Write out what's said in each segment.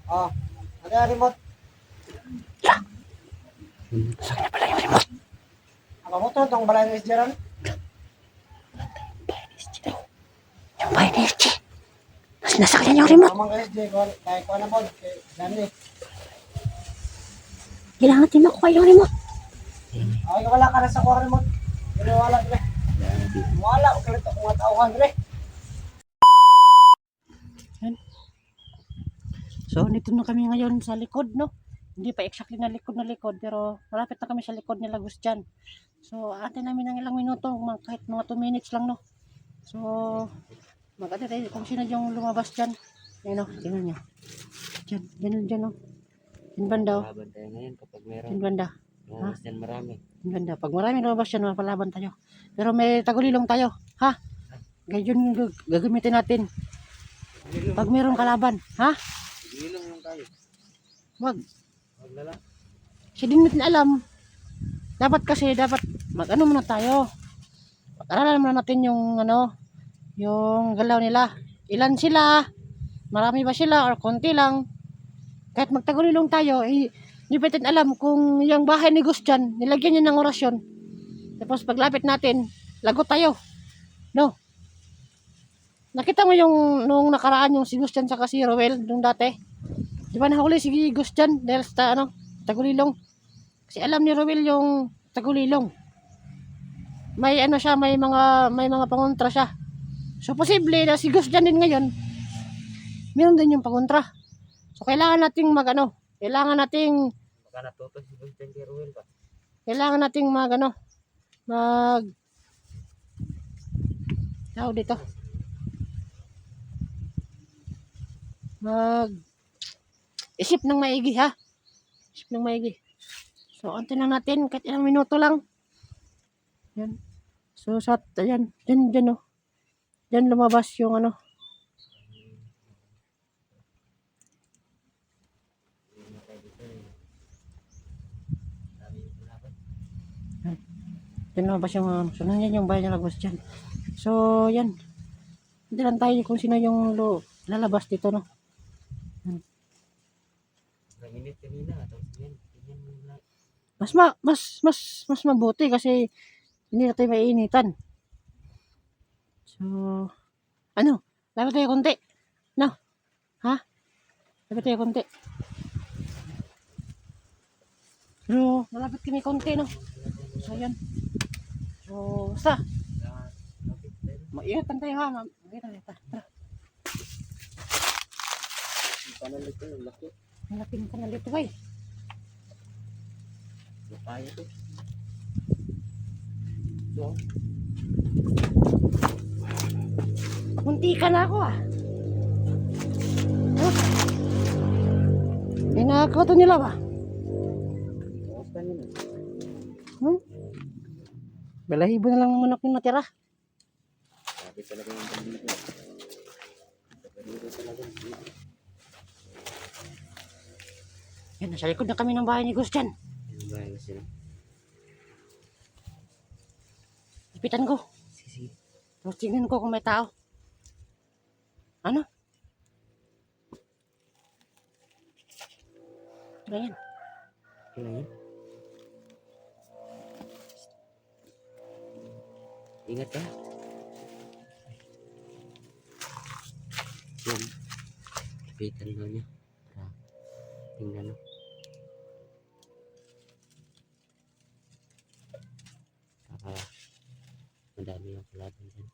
Oh, ada remote. Saan na pala yung remote? Apa mo to tong balay ni Jeron? Yung bahay ni SG. Nasa kanya yung remote. Amang SJ ko kay ko na po kay Dani. Kailangan natin makuha yung remote. Ay wala ka na sa kuha remote. Pero wala dire. Wala ko kalit ako nga tawhan dire. So, dito na kami ngayon sa likod, no? Hindi pa exactly na likod, pero malapit na kami sa likod ni Lagos dyan. So, atin namin ng ilang minuto, kahit mga 2 minutes lang, no? So, mag-ate tayo kung sino yung lumabas dyan. Ayun, no? Tingnan nyo. Dyan, no? Dyan banda, oh. Laban tayo ngayon kapag meron. Dyan banda. Lumabas yan marami. Dyan banda. Pag marami lumabas dyan, mapalaban tayo. Pero may tagulilong tayo, ha? Ganyan yung gagamitin natin. Pag mayroong kalaban, ha? Ilong yung tayo. Wag. Wag na lang. Kasi din natin alam. Dapat mag-ano muna tayo. Pag-aralan muna natin yung yung galaw nila. Ilan sila? Marami ba sila or konti lang? Kahit magtagulilong tayo, hindi pa natin alam kung yung bahay ni Gus dyan, nilagyan niya ng orasyon. Tapos paglapit natin, lagot tayo. No? Nakita mo yung nung nakaraan yung si Gus dyan saka si Rowel nung dati? Di ba nahuli si Gus dyan dahil sa tagulilong? Kasi alam ni Rowel yung tagulilong. May siya, may mga pangontra siya. So posible na si Gus dyan din ngayon, meron din yung pangontra. So kailangan nating kailangan nating Baka natuto si Christian kay Ruel ba? kailangan nating tao dito. Isip ng maigi, ha? Isip ng maigi. So, antin lang natin kahit ilang minuto lang. Yan. So, ayan. Dyan, oh. Dyan lumabas yung Dyan lumabas yung so, nandiyan yung bahay ng Lagos dyan. So, yan. Hindi lang tayo kung sino yung lalabas dito, no? Nanginit kanina. Tapos yan. Tingnan mo na. Mas mabuti kasi hindi na tayo maiinitan. So, lapit tayo konti. No? Ha? Lapit tayo konti. Pero, malapit kami konti, no? So, yan. So, basta. Mag-iatan tayo, ha? Mag-iatan tayo. Tara. Panalit ko yung laki. Ang laking kanal ito, guys. Lapaya to. So, Munti ka na ako, ah. Inakaw to nila ba? taas ka nila. Balahibo na lang manok yung natira. Sabi talaga yung bandito. Bandito talaga. Yan, nasa likod na kami ng bahay ni Gus dyan. Yung bahay na sila. Ipitan ko. Sisi. Tapos tingnan ko kung may tao. Ano? Ganyan. Kailan yan? Ingat ka. Yan. Kapitan mo niya. Para tingnan mo. Baka madami yung kalaban dyan.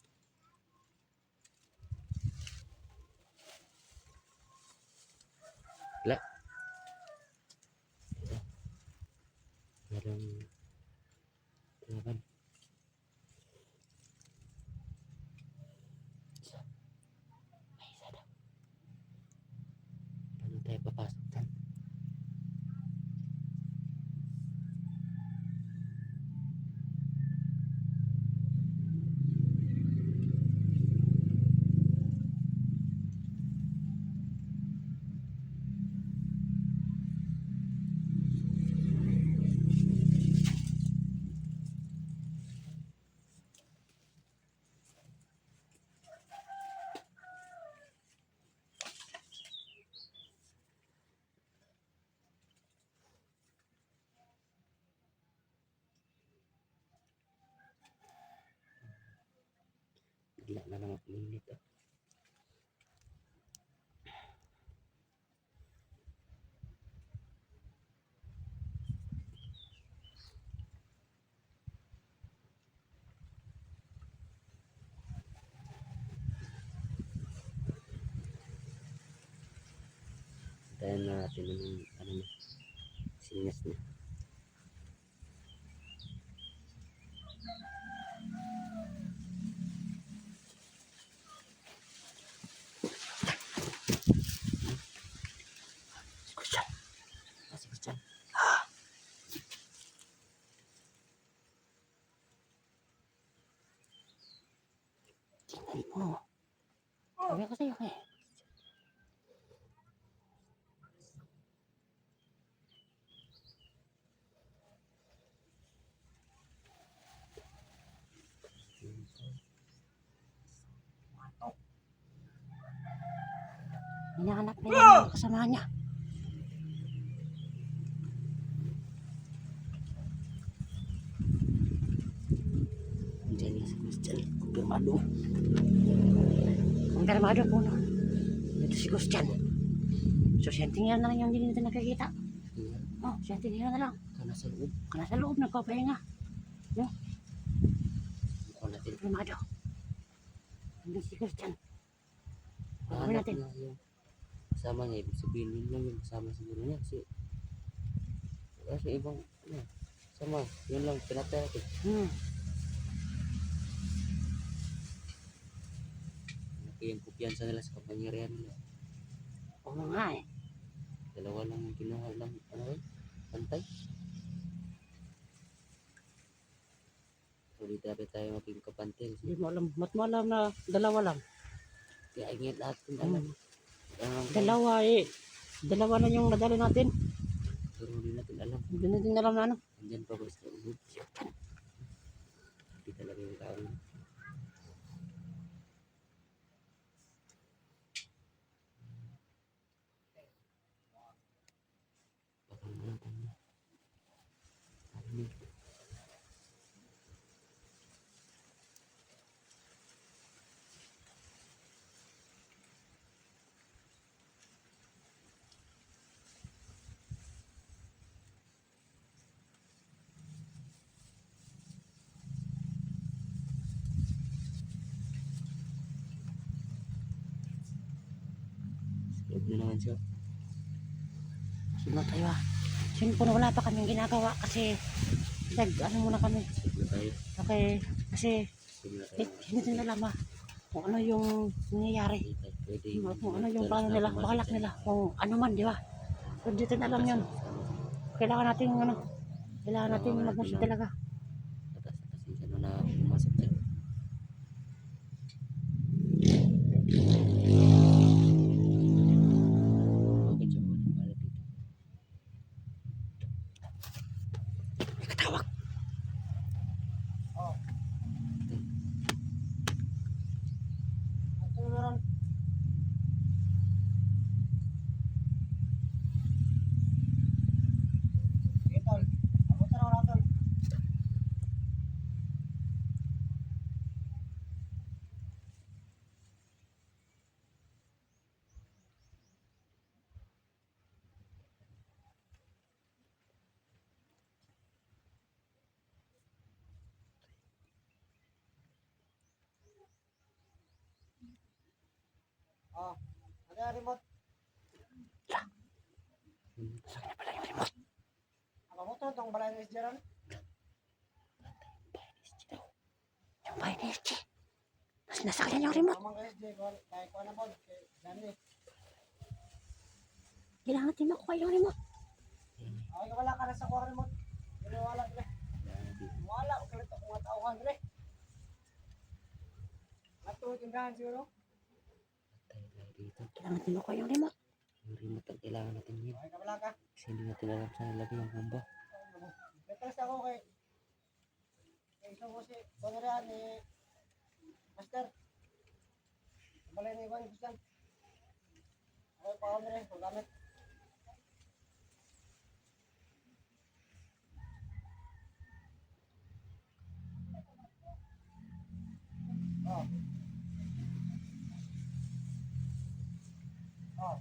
Wala. Ito. Merong kalaban. Paano tayo papasok dyan? Wala na naman minute. Tayo na natin yung ano na, sinyas na. Christian. Si Christian. Tingnan mo. Sabi ko sa'yo eh. Hinahanap na yung kasama niya. Diyan nga si Christian. Kumpirmado. Kumpirmado po no. Ito si Christian. So siya tingnan na lang yung hindi natin nakikita. Oh, siya tingnan na lang. Kana sa loob. Kana sa loob nagpapahinga. No? Mukha natin. Kumpirmado. Hindi si Christian. Kumpirmado Hanap natin. niya yung kasama niya. Ibig sabihin yun lang yung kasama siguro niya. Kasi ibang ano, sama. Yun lang pinatay natin. Malaki yung kumpiyansa nila sa kapangyarihan nila. Oo nga eh. Dalawa lang yung kinuha lang. Ano eh? Pantay. So dito natin tayo maging kapantil. Hindi mo alam. Mat mo alam na dalawa lang. Kaya ingit lahat kung alam. Dalawa eh. Dalawa na yung nadali natin. Pero hindi natin alam. Hindi natin alam na ano. Andyan pa ba sa ubod? Hindi talaga yung tao. Baka naman ano. Huwag na naman siya. Sunod tayo ah. Siyempre wala pa kaming ginagawa kasi ano muna kami. Huwag na tayo. Okay. Kasi Huwag na tayo. hindi din alam ah. Kung ano yung nangyayari. Pwede Kung ano yung plano nila. Bakalak nila. Kung ano man di ba. So hindi din alam yun. Kailangan natin ano. Kailangan natin mag-masya talaga. Atas-atasin siya na pumasok siya. Bakit siya wala dito? May katawag. Ito meron. Ito. Abutan ako natin. Oh, ano yung remote? Saan na pala yung remote? Ako mo to, itong balay ng SJ ron. Yung bahay ni SG. Mas nasa kanya yung remote. Amang SJ, kahit ko na po, kay Danny. Kailangan natin makuha yung remote. Okay, wala ka na sa kuha remote. Hindi wala, dire. Wala, ulit ako mga tauhan, dire. Matuwag yung dahan siguro. Tayo tayo dito. Kailangan natin makuha yung remote. Yung remote ang kailangan natin yun. Okay, wala ka. Kasi hindi natin alam saan nalagay yung bomba. Betres ako kay isa ko si Bonrean ni Master. Balay ni Juan Gustan. Ako pa kami rin, gamit. Oh, Oh.